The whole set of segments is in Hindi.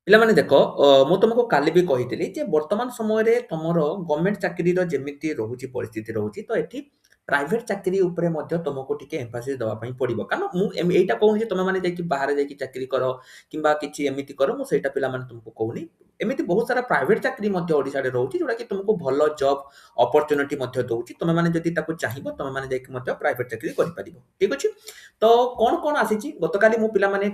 ପିଲାମାନେ ଦେଖ ମୁଁ ତୁମକୁ କାଲି ବି କହିଥିଲି ଯେ ବର୍ତ୍ତମାନ ସମୟରେ ତମର ଗଭର୍ଣ୍ଣମେଣ୍ଟ ଚାକିରିର ଯେମିତି ରହୁଛି ପରିସ୍ଥିତି ରହୁଛି ତ ଏଠି ପ୍ରାଇଭେଟ ଚାକିରି ଉପରେ ମଧ୍ୟ ତୁମକୁ ଟିକେ ଏମ୍ଫାସିସ୍ ଦେବା ପାଇଁ ପଡ଼ିବ କାରଣ ମୁଁ ଏଇଟା କହୁନି ଯେ ତୁମେମାନେ ଯାଇକି ବାହାରେ ଯାଇକି ଚାକିରି କର କିମ୍ବା କିଛି ଏମିତି କର ମୁଁ ସେଇଟା ପିଲାମାନେ ତୁମକୁ କହୁନି ଏମିତି ବହୁତ ସାରା ପ୍ରାଇଭେଟ ଚାକିରି ମଧ୍ୟ ଓଡ଼ିଶାରେ ରହୁଛି ଯୋଉଟାକି ତୁମକୁ ଭଲ ଜବ୍ ଅପରଚ୍ୟୁନିଟି ମଧ୍ୟ ଦେଉଛି ତୁମେମାନେ ଯଦି ତାକୁ ଚାହିଁବ ତୁମେମାନେ ଯାଇକି ମଧ୍ୟ ପ୍ରାଇଭେଟ ଚାକିରି କରିପାରିବ ଠିକ୍ ଅଛି। ତ କଣ ଆସିଛି ଗତକାଲି ମୁଁ ପିଲାମାନେ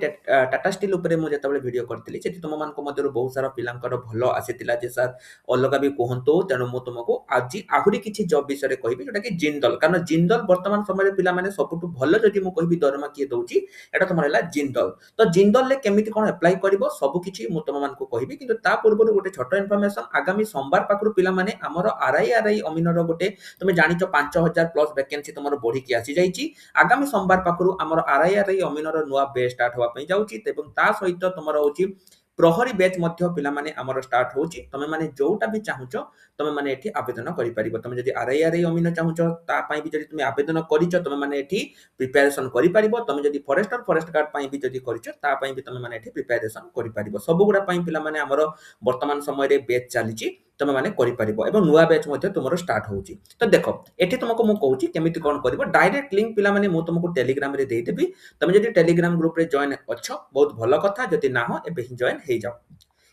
ଟାଟା ଷ୍ଟିଲ୍ ଉପରେ ମୁଁ ଯେତେବେଳେ ଭିଡ଼ିଓ କରିଥିଲି ସେଠି ତୁମମାନଙ୍କ ମଧ୍ୟରୁ ବହୁତ ସାରା ପିଲାଙ୍କର ଭଲ ଆସିଥିଲା ଯେ ସାର୍ ଅଲଗା ବି କୁହନ୍ତୁ ତେଣୁ ମୁଁ ତୁମକୁ ଆଜି ଆହୁରି କିଛି ଜବ୍ ବିଷୟରେ କହିବି ଯୋଉଟାକି ଜିନ୍ଦଲ କାରଣ ଜିନ୍ଦଲ ବର୍ତ୍ତମାନ ସମୟରେ ପିଲାମାନେ ସବୁଠୁ ଭଲ ଯଦି ମୁଁ କହିବି ଦରମା କିଏ ଦଉଛି ଏଟା ତମର ହେଲା ଜିନ୍ଦଲ। ତ ଜିନ୍ଦଲରେ କେମିତି କଣ ଆପ୍ଲାଏ କରିବ ସବୁ କିଛି ମୁଁ ତୁମମାନଙ୍କୁ କହିବି କିନ୍ତୁ ତା ପୂର୍ବରୁ ଗୋଟେ ଛୋଟ ଇନଫର୍ମେସନ ଆଗାମୀ ସୋମବାର ପାଖରୁ ପିଲାମାନେ ଆମର ଆର୍ଆଇ ଅମିନର ଗୋଟେ ତୁମେ ଜାଣିଛ 5000 ପ୍ଲସ୍ ଭ୍ୟାକେନ୍ସି ତମର ବଢିକି ଆସିଯାଇଛି। ଆଗାମୀ ସୋମବାର ପାଖରୁ ଆମର ଆର୍ଆଇ ଅମିନର ନୂଆ ବେଚ୍ ଷ୍ଟାର୍ଟ ହେବା ପାଇଁ ଯାଉଛି ଏବଂ ତା ସହିତ ତମର ହଉଛି ପ୍ରହରୀ ବେଚ୍ ମଧ୍ୟ ପିଲାମାନେ ଆମର ଷ୍ଟାର୍ଟ ହେଉଛି ତମେମାନେ ଯୋଉଟା ବି ଚାହୁଁଛ ତମେମାନେ ଏଠି ଆବେଦନ କରିପାରିବ ତମେ ଯଦି ଆର୍ଆଇ ଅମିନ ଚାହୁଁଛ ତା ପାଇଁ ବି ଯଦି ତୁମେ ଆବେଦନ କରିଛ ତମେମାନେ ଏଠି ପ୍ରିପାରେସନ କରିପାରିବ ତମେ ଯଦି ଫରେଷ୍ଟ ଗାର୍ଡ ପାଇଁ ବି ଯଦି କରିଛ ତା ପାଇଁ ବି ତମେମାନେ ଏଠି ପ୍ରିପାରେସନ କରିପାରିବ ସବୁଗୁଡା ପାଇଁ ପିଲାମାନେ ଆମର ବର୍ତ୍ତମାନ ସମୟରେ ବେଚ୍ ଚାଲିଛି ତମେମାନେ କରିପାରିବ ଏବଂ ନୂଆ ବେଚ୍ ମଧ୍ୟ ତୁମର ଷ୍ଟାର୍ଟ ହେଉଛି। ତ ଦେଖ ଏଠି ତୁମକୁ ମୁଁ କହୁଛି କେମିତି କଣ କରିବ ଡାଇରେକ୍ଟ ଲିଙ୍କ ପିଲାମାନେ ମୁଁ ତୁମକୁ ଟେଲିଗ୍ରାମରେ ଦେଇଦେବି ତମେ ଯଦି ଟେଲିଗ୍ରାମ ଗ୍ରୁପରେ ଜଏନ୍ ଅଛ ବହୁତ ଭଲ କଥା ଯଦି ନାହ ଏବେ ହିଁ ଜଏନ୍ ହେଇଯାଅ।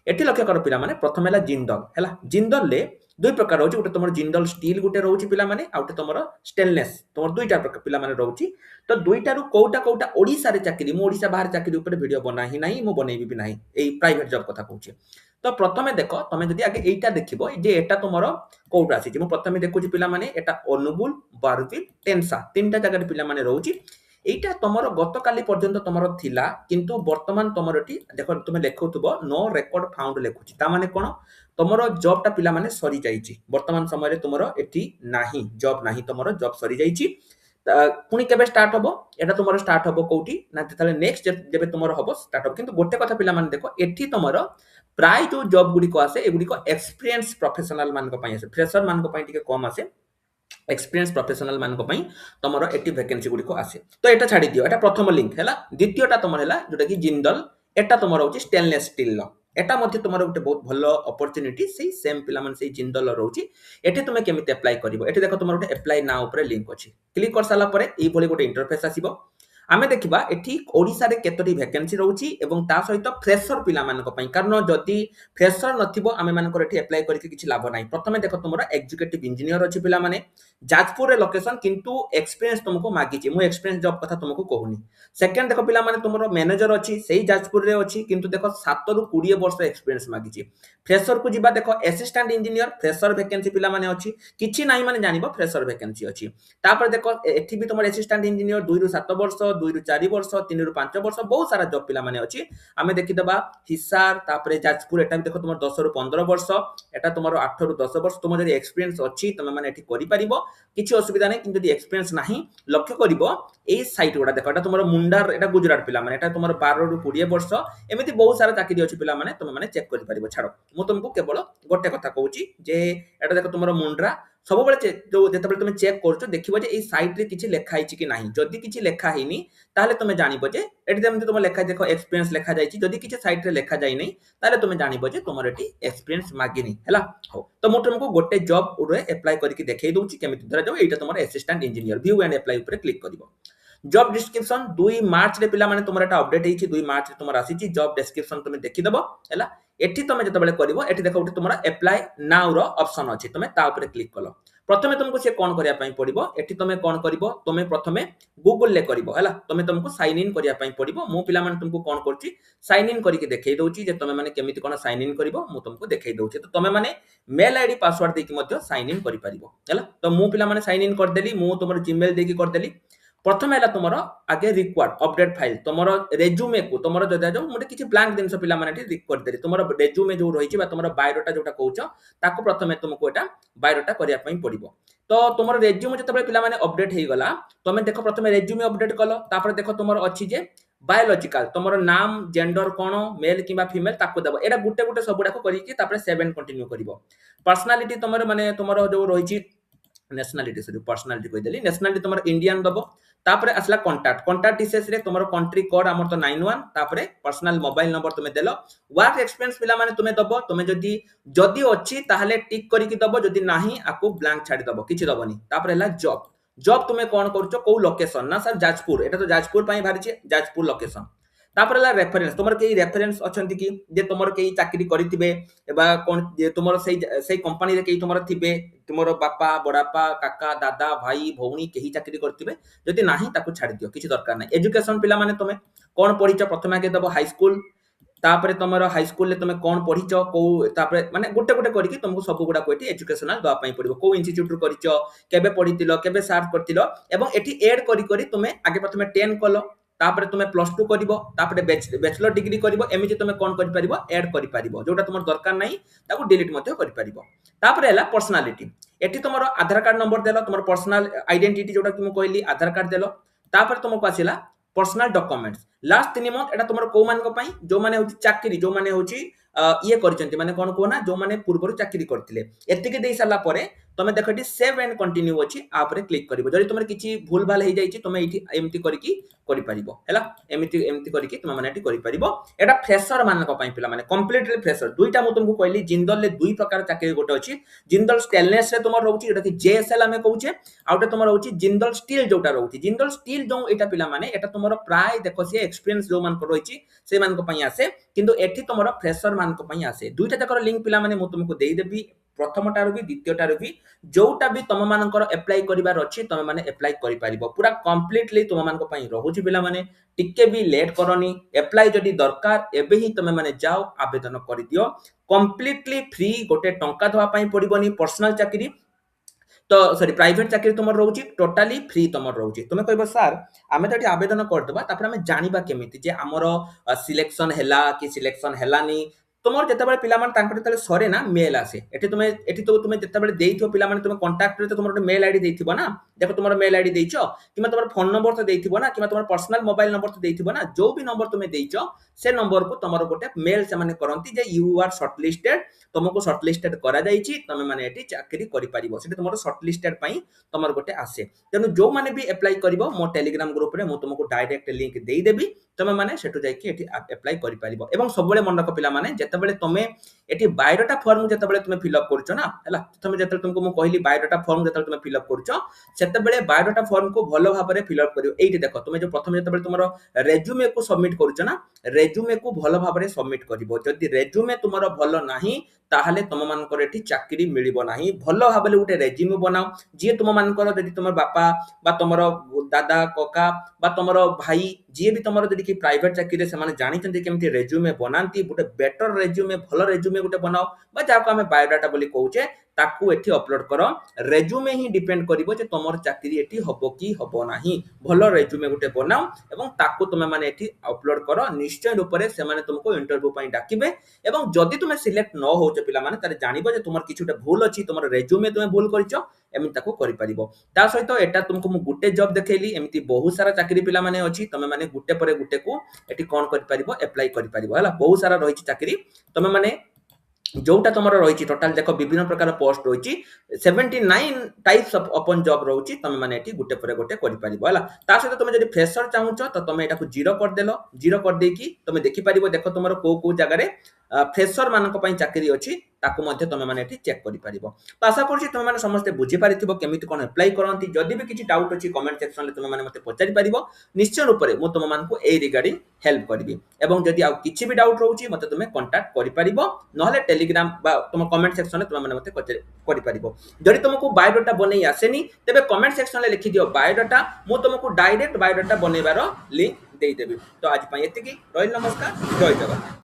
ଏଠି ଲକ୍ଷ୍ୟ କର ପିଲାମାନେ ପ୍ରଥମ ହେଲା ଜିନ୍ଦଲ ହେଲା ଜିନ୍ଦଲରେ ଦୁଇ ପ୍ରକାର ରହୁଛି ଗୋଟେ ତମର ଜିନ୍ଦଲ ଷ୍ଟିଲ୍ ଗୋଟେ ରହୁଛି ପିଲାମାନେ ଆଉ ଗୋଟେ ତମର ଷ୍ଟେନଲେସ୍ ତମର ଦୁଇଟା ପ୍ରକାର ପିଲାମାନେ ରହୁଛି ତ ଦୁଇଟାରୁ କୋଉଟା ଓଡ଼ିଶାରେ ଚାକିରି ମୁଁ ଓଡ଼ିଶା ବାହାରେ ଚାକିରି ଉପରେ ଭିଡ଼ିଓ ବନା ହିଁ ନାହିଁ ମୁଁ ବନେଇବି ବି ନାହିଁ ଏଇ ପ୍ରାଇଭେଟ ଜବ୍ କଥା କହୁଛି। ତ ପ୍ରଥମେ ଦେଖ ତମେ ଯଦି ଆଗେ ଏଇଟା ଦେଖିବ ଯେ ଏଟା ତୁମର କୋଉଠୁ ଆସିଛି ମୁଁ ପ୍ରଥମେ ଦେଖୁଛି ପିଲାମାନେ ଏଟା ଅନୁଗୁଳ ବାରବିଲ ଟେନ୍ସା ତିନିଟା ଜାଗାରେ ପିଲାମାନେ ରହୁଛି এইটা তোমার গতকালি পর্যন্ত তোমার থিলা কিন্তু বর্তমান তোমার এটি দেখো তুমি লেখুথিব নো রেকর্ড ফাউন্ড লেখুছি তা মানে কোন তোমার জবটা পিলা মানে সরি যাইছি বর্তমান সময়ে তোমার এটি নাহি জব নাহি তোমার জব সরি যাইছি পুনি কেবে স্টার্ট হবো এটা তোমার স্টার্ট হবো কোউটি না তাহলে নেক্সট যেবে তোমার হবো স্টার্ট হবো কিন্তু গোটে কথা পিলা মানে দেখো এটি তোমার প্রায় যে জব গুড়িক আসে এগুড়িক এক্সপিরিয়েন্স প্রফেসনাল মানক পাই আসে ফ্রেশর মানক পাই টিকে কম আসে एक्सपीरियंस प्रोफेशनल मान तुम एटी वैकेंसी गुड़िक आसे तो यहाँ छाड़ दियो एटा प्रथम लिंक है द्वितीयटा तुम है जोटा कि जिंदल एटा तुम हूँ स्टेनलेस स्टील एटा मध्य तुम गोटे बहुत भल अपरच्युनिटी से सेम पिला से जिंदल रोचे एटी तुम केमी अप्लाई कर देख तुम गोटे अप्लाई ना लिंक अच्छी क्लिक कर सारापर ये गोटे इंटरफेस आसो आमे देखिबा एठी ओडिसा रे केतोटी वैकेंसी रहउची एवं ता सहित फ्रेशर पिला मानक पई कारण जदि फ्रेशर नथिबो आमे मानकर एठी अप्लाई करके किछि लाभ नाही प्रथमे देखो तुमरो एग्जीक्यूटिव इंजीनियर अछि पिला माने जाजपुर रे लोकेशन किंतु एक्सपीरियंस तुमको मागिछि मु एक्सपीरियंस जॉब कथा तुमको कहूनी सेकंड देखो पिला माने तुमरो मैनेजर अछि सेही जाजपुर रे अछि किंतु देखो 7 रु 20 वर्ष एक्सपीरियंस मागिछि फ्रेशर को जिबा देखो असिस्टेंट इंजीनियर फ्रेशर वैकेंसी पिला माने अछि किछि नाही माने जानिबो फ्रेशर वैकेंसी अछि तापर देखो एठी भी तुमरो असिस्टेंट इंजीनियर 2 रु 7 वर्ष 2 रु 4 वर्ष 3 रु 5 वर्ष बहुत सारा जॉब पिला माने अछि आमे देखिदबा हिसार तापर जाजपुर एटा भी देखो तुमरो 10 रु 15 वर्ष एटा तुमरो 8 रु 10 वर्ष तुम जदि एक्सपीरियंस अछि तुम माने एठी करि परिबो किछि असुविधा नै किंतु जदि एक्सपीरियंस नाही लक्ष्य करिवो एई साइट गुडा देखो एटा तुमरो मुंडार एटा गुजरात पिला माने एटा तुमरो 12 रु 20 वर्ष एमिति बहुत सारा चाकरी अछि पिला माने तुम माने चेक करि परिबो छाड़ो मु तुमको केवल गोटे कथा कहूची जे एटा देखो तुमरो मुंड्रा सब बेले जो जेते तुम चेक करछो देखिबो जे एई साइट रे किछि लेखा आइछि कि नाही जदि किछि लेखा हेनी ताले तुम जानिबो जे एटी जेमति तुम लेखा देखो एक्सपीरियंस लेखा जाइछि जदि किछि साइट रे लेखा जाई नै ताले तुम जानिबो जे तुमर एटी एक्सपीरियंस मागिनी हैला हो तो मु तुमको गोटे जॉब रे अप्लाई करके देखाई दउछि केमिति धरा जाउ एटा तुमर assistant engineer view and apply ऊपर क्लिक करिवो जॉब डिस्क्रिप्शन 2 मार्च रे पिला माने तुमर एटा अपडेट हेछि 2 मार्च रे तुमर आसीछि जॉब डिस्क्रिप्शन तुम देखि दबो हैला एठी तुम जते बेले करिवो एठी देखो तुमर अप्लाई नाउ रो ऑप्शन अछि तुम ता ऊपर क्लिक कलो प्रथमे तुमको से कौन करिया पई पड़िबो एठी तुमे कौन करिवो तुमे प्रथमे गूगल ले करिवो हैला तुमे तुमको साइन इन करिया पई पड़िबो मु पिला माने तुमको कौन करछि साइन इन करिके देखाई दउछि जे तुमे माने केमिति कोन साइन इन करिवो मु तुमको देखाई दउछि तो तुमे माने मेल आईडी पासवर्ड देकी मध्य साइन इन करि परिबो हैला तो मु पिला माने साइन इन कर देली मु तुमर जीमेल देकी कर देली प्रथम है तुम आगे रिक्वार्ड अपडेट फाइल तुम रेज्यूमे को तुम जदि जो मुझे किसी ब्लांक जिन पे करदेली तुम रेज्यूमे जो रही तुम बायोडाटा जोटा कौच प्रथम तुमको यहाँ बायोडाटा करने पड़ो तो तुम रेज्यूमे जो पे अपडेट हो गला तुम देख प्रथम रेज्यूमे अपडेट कल देख तुम अच्छी जे बायोलॉजिकल तुम नाम जेंडर कौन मेल कि फीमेल ताको देव एटा गुटे गुटे सब गुड़ाक करके सेवन कंटिन्यू कर पर्सनालीटी तुम माने तुम जो रही नेशनालिटी सॉरी पर्सनालिटी कहिदेली नेशनालिटी तुम इंडियन दबो तापर आसला कांटेक्ट कांटेक्ट डिटेल्स रे तुम कंट्री कोड हमर तो 91 तापर पर्सनल मोबाइल नंबर तुम देलो वर्क एक्सपीरियंस पिला माने तुम दबो तुम जदी जदी अछि ताहले टिक करिकि दबो जदी नाही आकु ब्लैंक छाडी दबो किछि दबोनी तापर हला जॉब जॉब तुम कोन करछो को लोकेशन ना सर जाजपुर एटा तो जाजपुर पई भारिछि जाजपुर लोकेशन तापर हला रेफरेंस तुमर केही रेफरेंस अछंती कि जे तुमर केही चाकरी करितिबे एबा कोन जे तुमर सेई कंपनी रे केही तुमर थिबे तुमर बापा बड़ापा काका दादा भाई भौणी केही चाकरी करथिबे जदि नाही ताकू छाडी दियो किछि दरकार नै एजुकेशन पिला माने तुमे कोन पढिଛ प्रथमे आगे दबो हाई स्कूल तापर तुमर हाई स्कूल ले तुमे कोन पढिଛ को तापर माने गोटे गोटे करिकि तुमको सब गुडा कोठी एजुकेशनल दवा पई पड़िबो को इंस्टीट्यूट रू करिଛ केबे पढितिलो केबे सार्च करतिलो एवं एठी ऐड करी करी तुमे आगे प्रथमे 10 कलो तापर तुमे प्लस 2 करिवो तापर बैचलर डिग्री करिवो एमिति तुमे कोन करि परिवो ऐड करि परिवो जोटा तुमर दरकार नै ताकू डिलीट मध्ये करि परिवो तापर हैला पर्सनालिटी एठी तुमर आधार कार्ड नंबर देलो तुमर पर्सनल आइडेंटिटी जोटा कि मु कहली आधार कार्ड देलो तापर तुमको आसिला पर्सनल डॉक्यूमेंट्स लास्ट 3 मंथ एटा तुमर को मान को पई जो माने होची चाकरी जो माने होची ये करचंती माने कोन को ना जो माने पूर्वरु चाकरी करथिले एतिके देई साला परे तमे देखो एटी सेव एंड कंटिन्यू अछि आप रे क्लिक करिवो जदि तुमर किछि भूल भाल हे जाईछि तुमे एठी एमति करिकि करि परिबो हैला एमति एमति करिकि तुमे माने एठी करि परिबो एटा फ्रेशर मान को पई पिला माने कंप्लीटली फ्रेशर दुईटा मु तुमको कहली जिंदल ले दुई प्रकार चाकरी गोटे अछि जिंदल स्टेनलेस रे तुमर रहउछि एटा कि जेएसएल हमें कहउछे आउटे तुमर रहउछि जिंदल स्टील जोटा रहउछि जिंदल स्टील जो एटा पिला माने एटा तुमर प्राय देखो से एक्सपीरियंस जो मान को रहिछि से मान को पई आसे किंतु एठी तुमर फ्रेशर मान को पई आसे दुईटा जाकर लिंक पिला माने मु तुमको देई देबी प्रथमटार भी द्वितीयटार भी जोटा भी तुम मानकर अप्लाई करिवार अछि तुम माने अप्लाई करि परिबो पूरा कंप्लीटली तुम मान को पई रहउछि पिला माने टिके भी लेट करनी अप्लाई जदी दरकार एबे ही तुम माने जाओ आवेदन करि दियो कंप्लीटली फ्री गोटे टंका दवा पई पड़िबोनी पर्सनल चाकरी तो सॉरी प्राइवेट चाकरी तुम रहउछि टोटली फ्री तुम रहउछि तुमे कहबो सर आमे तो आवेदन कर दबा तापर आमे जानिबा केमिति जे हमर सिलेक्शन हैला कि सिलेक्शन हैलानी तुमर जते बेले पिला माने तांकर तले सरे ना मेल आसे एठी तो तुमे जते बेले देइथो पिला माने तुमे कांटेक्ट रे तो तुमर मेल आईडी देइथिबो ना देखो तुमर मेल आईडी देइछो किमा तुमर फोन नंबर तो देइथिबो ना किमा तुमर पर्सनल मोबाइल नंबर तो देइथिबो ना जो भी नंबर तुमे देइछो से नंबर को तुमर गोटे मेल से माने करंती जे यू आर शॉर्टलिस्टेड तुमको शॉर्टलिस्टेड करा जाईछि तमे माने एठी चाकरी करि परिबो सेठी तुमर शॉर्टलिस्टेड पई तुमर गोटे आसे तेनु जो माने भी अप्लाई करिवो मो टेलीग्राम ग्रुप रे मु तुमको डायरेक्ट लिंक देई देबी तमे माने सेठु जाई कि एठी अप्लाई करि परिबो एवं सबले मन रख पिला माने जते बेले तमे एठी बायोडाटा फॉर्म जते बेले तुमे फिल अप करछो ना हैला तमे जते तुमको मु कहली बायोडाटा फॉर्म जते तुमे फिल अप करछो सेते बेले बायोडाटा फॉर्म को भलो भाबरे फिल अप करियो एठी देखो तुमे जो प्रथम जते बेले तुमरो रेज्यूमे को सबमिट करछो ना रेज्यूमे को भलो भाबरे सबमिट करिवो जदी रेज्यूमे तुमरो भलो नाही ताहले तुम मानकर एठी चाकरी मिलिबो नाही भलो भाबले उठे रेज्यूमे बनाओ जे तुम मानकर जदी तुमर बापा बा तुमरो दादा कोका बा तुमरो भाई जे भी तुमरो जदी कि प्राइवेट चाकरी से माने जानि चंती केमती रेज्यूमे बनांती गुटे बेटर रेज्यूमे भलो रेज्यूमे गुटे बनाओ बा जाको हमें बायोडाटा बोली कहउचे ताकू एठी अपलोड करो रेज्यूमे ही डिपेंड करिवो जे तुमर चाकरी एठी हबो कि हबो नाही भलो रेज्यूमे गुटे बनाओ एवं ताकू तुमे माने एठी अपलोड करो निश्चय रूपरे से माने तुमको इंटरव्यू पई डाकिबे एवं जदी तुमे सिलेक्ट न होचे पिला माने तारे जानिबो जे तुमर किछुटे भूल अछि तुमर रेज्यूमे तुमे भूल करिचो एमिति ताकू करि परिबो ता सहित एटा तुमको मु गुटे जॉब देखेली एमिति बहुत सारा चाकरी पिला माने अछि तमे माने गुटे परे गुटे को एठी कोन करि परिबो अप्लाई करि परिबो हला बहुत सारा रहिछि चाकरी तमे माने जोटा तुमर रहिछि टोटल देखो विभिन्न प्रकार पोस्ट रहिछि 79 टाइप्स ऑफ ओपन जॉब रहुछि तमे माने एठी गुटे परे गुटे करि परिबो हला ता सहित तमे जदि फ्रेशर चाहुचो त तमे एटा को जीरो कर देलो जीरो कर देकी तमे देखि परिबो देखो तुमर को जागा रे फ्रेशर मानक पई चाकरी अछि ताकू मध्ये तमे माने एठी चेक करि परिबो तो आशा करछि तमे माने समस्त बुझि पारिथिबो केमिति कोन अप्लाई करंती जदि भी किछि डाउट अछि कमेंट सेक्शन ले तमे माने मते पचारि परिबो निश्चय रूपरे मु तमे मानकु ए रिगार्डिंग हेल्प करबी एवं जदि आ किछि भी डाउट रहउछि मते तमे कांटेक्ट करि परिबो नहले टेलीग्राम बा तुम कमेंट सेक्शन ले तमे माने मते करि परिबो जदि तुमको बायोडाटा बनै आसेनी तबे कमेंट सेक्शन ले लिखि दियो बायोडाटा मु तुमको डायरेक्ट बायोडाटा बनैबार लिंक देई देबी तो आज पई एतिकी रहिल नमस्कार जय जगन्नाथ।